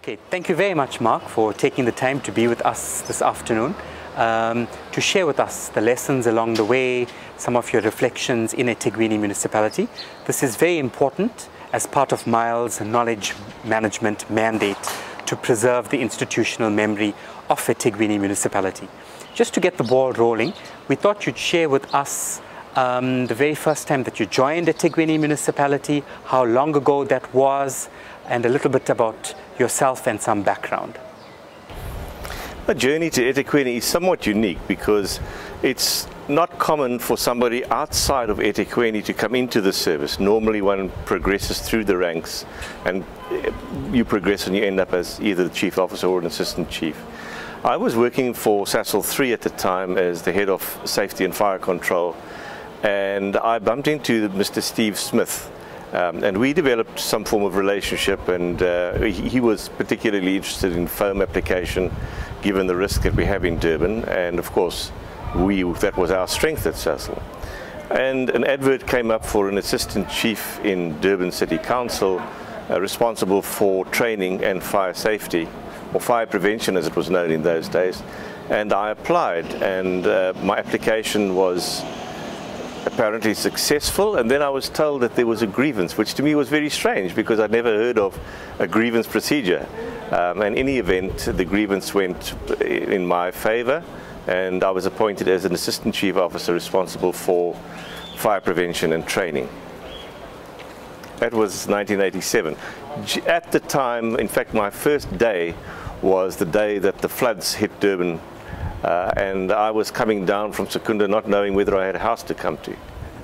Okay, thank you very much, Mark, for taking the time to be with us this afternoon, to share with us the lessons along the way, some of your reflections in eThekwini Municipality. This is very important as part of Miles' knowledge management mandate to preserve the institutional memory of eThekwini Municipality. Just to get the ball rolling, we thought you'd share with us the very first time that you joined eThekwini Municipality, how long ago that was, and a little bit about yourself and some background. The journey to eThekwini is somewhat unique because it's not common for somebody outside of eThekwini to come into the service. Normally one progresses through the ranks and you progress and you end up as either the chief officer or an assistant chief. I was working for Sasol 3 at the time as the head of safety and fire control, and I bumped into Mr. Steve Smith. And we developed some form of relationship, and he was particularly interested in foam application given the risk that we have in Durban, and of course that was our strength at Sasol. And an advert came up for an assistant chief in Durban City Council responsible for training and fire safety, or fire prevention as it was known in those days, and I applied, and my application was apparently successful, and then I was told that there was a grievance, which to me was very strange because I'd never heard of a grievance procedure. And in any event, the grievance went in my favor, and I was appointed as an assistant chief officer responsible for fire prevention and training. That was 1987. At the time, in fact, my first day was the day that the floods hit Durban. And I was coming down from Secunda not knowing whether I had a house to come to.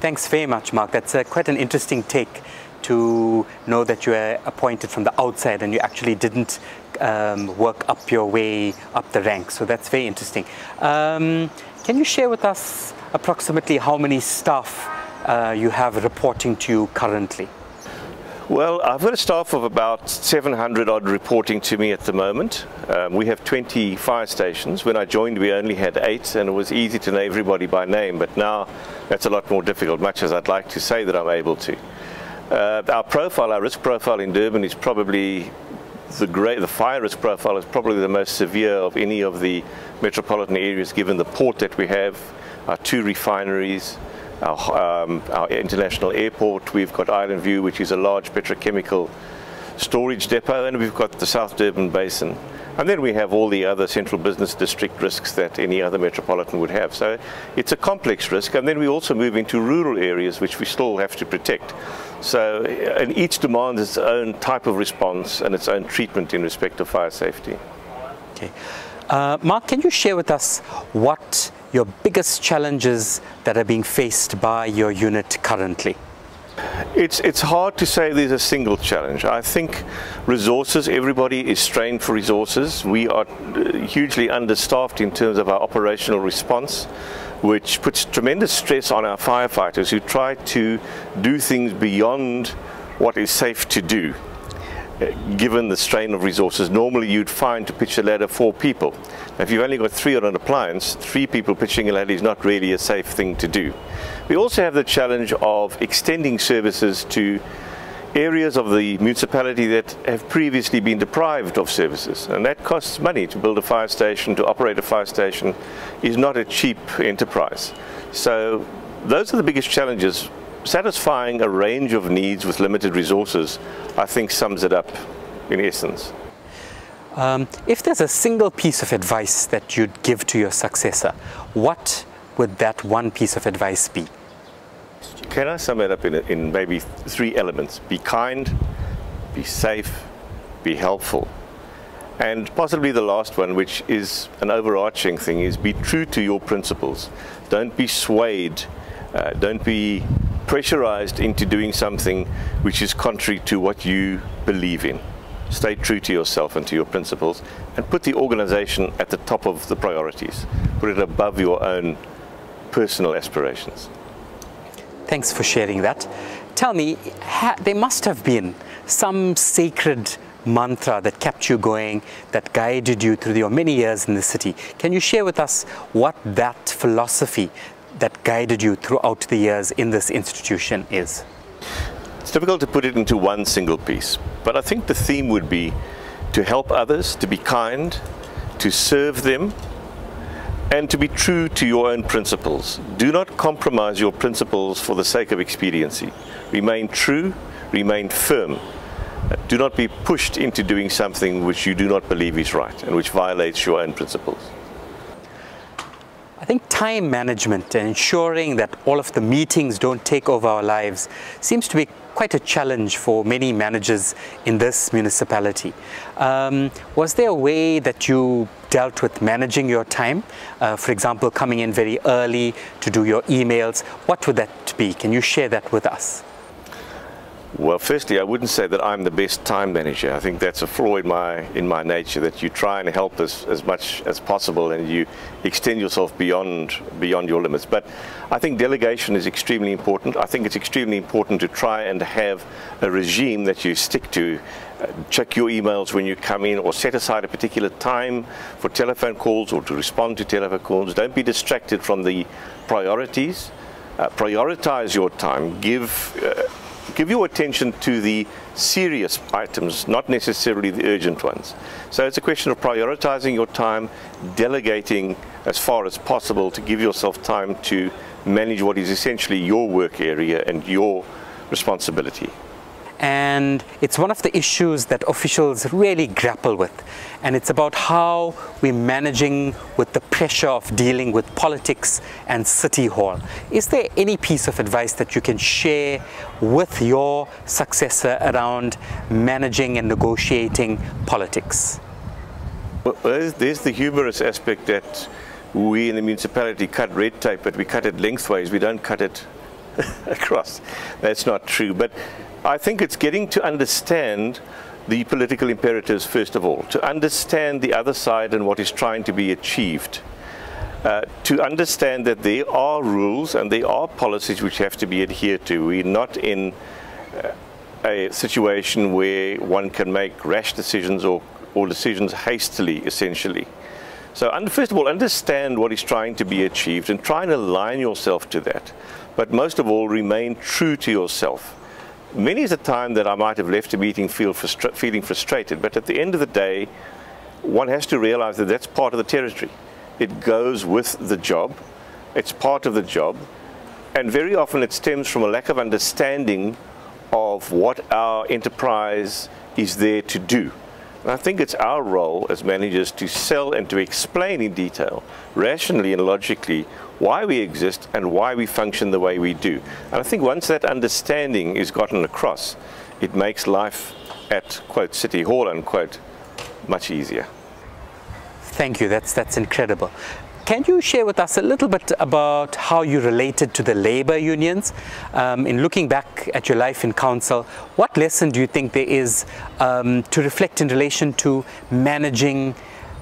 Thanks very much, Mark. That's quite an interesting take to know that you were appointed from the outside and you actually didn't work up your way up the ranks. So that's very interesting. Can you share with us approximately how many staff you have reporting to you currently? Well, I've got a staff of about 700 odd reporting to me at the moment. We have 20 fire stations. When I joined we only had 8, and it was easy to know everybody by name, but now that's a lot more difficult, much as I'd like to say that I'm able to. Our risk profile in Durban is probably the fire risk profile is probably the most severe of any of the metropolitan areas, given the port that we have, our 2 refineries, our international airport. We've got Island View, which is a large petrochemical storage depot, and we've got the South Durban Basin. And then we have all the other central business district risks that any other metropolitan would have. So it's a complex risk, and then we also move into rural areas which we still have to protect. So and each demands its own type of response and its own treatment in respect of fire safety. Okay. Mark, can you share with us what your biggest challenges that are being faced by your unit currently? It's hard to say there's a single challenge. I think resources, everybody is strained for resources. We are hugely understaffed in terms of our operational response, which puts tremendous stress on our firefighters who try to do things beyond what is safe to do. Given the strain of resources, normally you'd find to pitch a ladder 4 people. Now, if you've only got 3 on an appliance, 3 people pitching a ladder is not really a safe thing to do. We also have the challenge of extending services to areas of the municipality that have previously been deprived of services, and that costs money. To build a fire station, to operate a fire station is not a cheap enterprise. So those are the biggest challenges. Satisfying a range of needs with limited resources, I think, sums it up in essence. If there's a single piece of advice that you'd give to your successor, what would that one piece of advice be? Can I sum it up in maybe 3 elements? Be kind, be safe, be helpful. And possibly the last one, which is an overarching thing, is be true to your principles. Don't be swayed, don't be pressurized into doing something which is contrary to what you believe in. Stay true to yourself and to your principles, and put the organization at the top of the priorities. Put it above your own personal aspirations. Thanks for sharing that. Tell me, there must have been some sacred mantra that kept you going, that guided you through your many years in the city. Can you share with us what that philosophy that guided you throughout the years in this institution is? It's difficult to put it into one single piece, but I think the theme would be to help others, to be kind, to serve them, and to be true to your own principles. Do not compromise your principles for the sake of expediency. Remain true, remain firm. Do not be pushed into doing something which you do not believe is right and which violates your own principles. I think time management and ensuring that all of the meetings don't take over our lives seems to be quite a challenge for many managers in this municipality. Was there a way that you dealt with managing your time? For example, coming in very early to do your emails. What would that be? Can you share that with us? Well, firstly, I wouldn't say that I'm the best time manager. I think that's a flaw in my nature, that you try and help as much as possible and you extend yourself beyond your limits. But I think delegation is extremely important. I think it's extremely important to try and have a regime that you stick to. Check your emails when you come in, or set aside a particular time for telephone calls or to respond to telephone calls. Don't be distracted from the priorities. Prioritize your time. Give your attention to the serious items, not necessarily the urgent ones. So it's a question of prioritizing your time, delegating as far as possible to give yourself time to manage what is essentially your work area and your responsibility. And it's one of the issues that officials really grapple with, and it's about how we're managing with the pressure of dealing with politics and City Hall. Is there any piece of advice that you can share with your successor around managing and negotiating politics? Well, there's the humorous aspect that we in the municipality cut red tape, but we cut it lengthways, we don't cut it across. That's not true. But I think it's getting to understand the political imperatives first of all, to understand the other side and what is trying to be achieved, to understand that there are rules and there are policies which have to be adhered to. We're not in a situation where one can make rash decisions or decisions hastily, essentially. So first of all, understand what is trying to be achieved and try and align yourself to that. But most of all, remain true to yourself. Many is the time that I might have left a meeting feeling frustrated, but at the end of the day, one has to realize that that's part of the territory. It goes with the job, it's part of the job, and very often it stems from a lack of understanding of what our enterprise is there to do. And I think it's our role as managers to sell and to explain in detail, rationally and logically, why we exist and why we function the way we do. And I think once that understanding is gotten across, it makes life at, quote, City Hall, unquote, much easier. Thank you, that's incredible. Can you share with us a little bit about how you related to the labor unions? In looking back at your life in council, what lesson do you think there is to reflect in relation to managing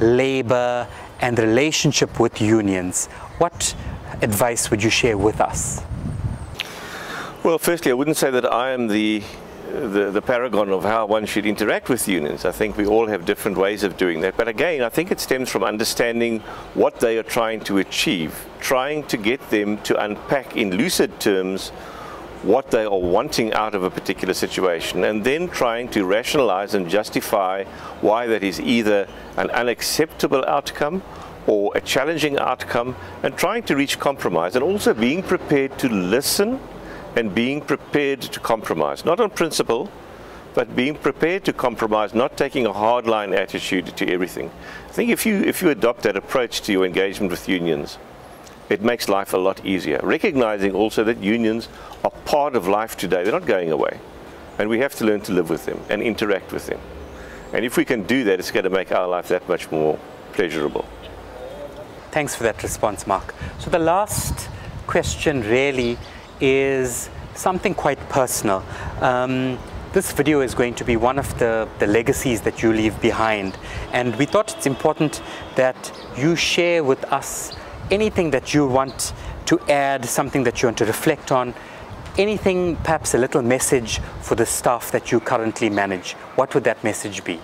labor and the relationship with unions? What advice would you share with us? Well, firstly, I wouldn't say that I am the paragon of how one should interact with unions. I think we all have different ways of doing that. But again, I think it stems from understanding what they are trying to achieve, trying to get them to unpack in lucid terms what they are wanting out of a particular situation, and then trying to rationalize and justify why that is either an unacceptable outcome or a challenging outcome, and trying to reach compromise, and also being prepared to listen and being prepared to compromise, not on principle, but being prepared to compromise, not taking a hardline attitude to everything. I think if you adopt that approach to your engagement with unions, it makes life a lot easier. Recognizing also that unions are part of life today. They're not going away. And we have to learn to live with them and interact with them. And if we can do that, it's going to make our life that much more pleasurable. Thanks for that response, Mark. So the last question really is something quite personal. This video is going to be one of the legacies that you leave behind, and we thought it's important that you share with us anything that you want to add, something that you want to reflect on, anything, perhaps a little message for the staff that you currently manage. What would that message be?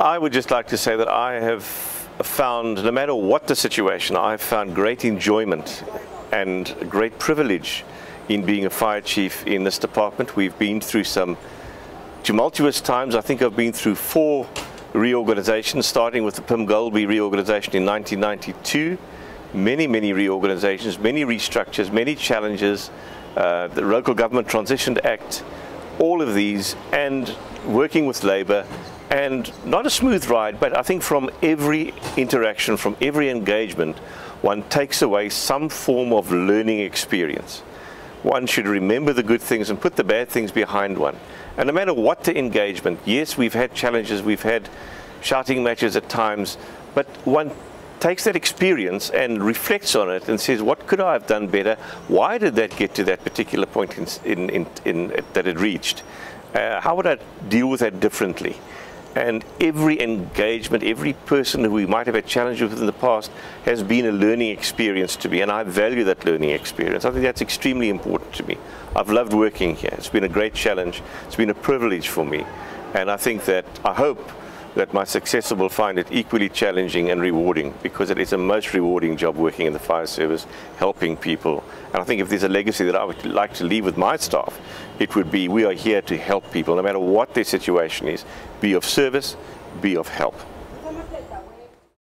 I would just like to say that I have found, no matter what the situation, I've found great enjoyment and great privilege in being a fire chief in this department. We've been through some tumultuous times. I think I've been through 4 reorganizations, starting with the Pim Golby reorganization in 1992. Many reorganizations, many restructures, many challenges, the Local Government Transition Act, all of these, and working with Labour, and not a smooth ride, but I think from every interaction, from every engagement, one takes away some form of learning experience. One should remember the good things and put the bad things behind one. And no matter what the engagement, yes, we've had challenges, we've had shouting matches at times, but one takes that experience and reflects on it and says, what could I have done better? Why did that get to that particular point that it reached? How would I deal with that differently? And every engagement, every person who we might have had challenges with in the past has been a learning experience to me, and I value that learning experience. I think that's extremely important to me. I've loved working here. It's been a great challenge. It's been a privilege for me. And I think that, I hope that my successor will find it equally challenging and rewarding, because it is a most rewarding job working in the fire service, helping people. And I think if there's a legacy that I would like to leave with my staff, it would be, we are here to help people, no matter what their situation is, be of service, be of help.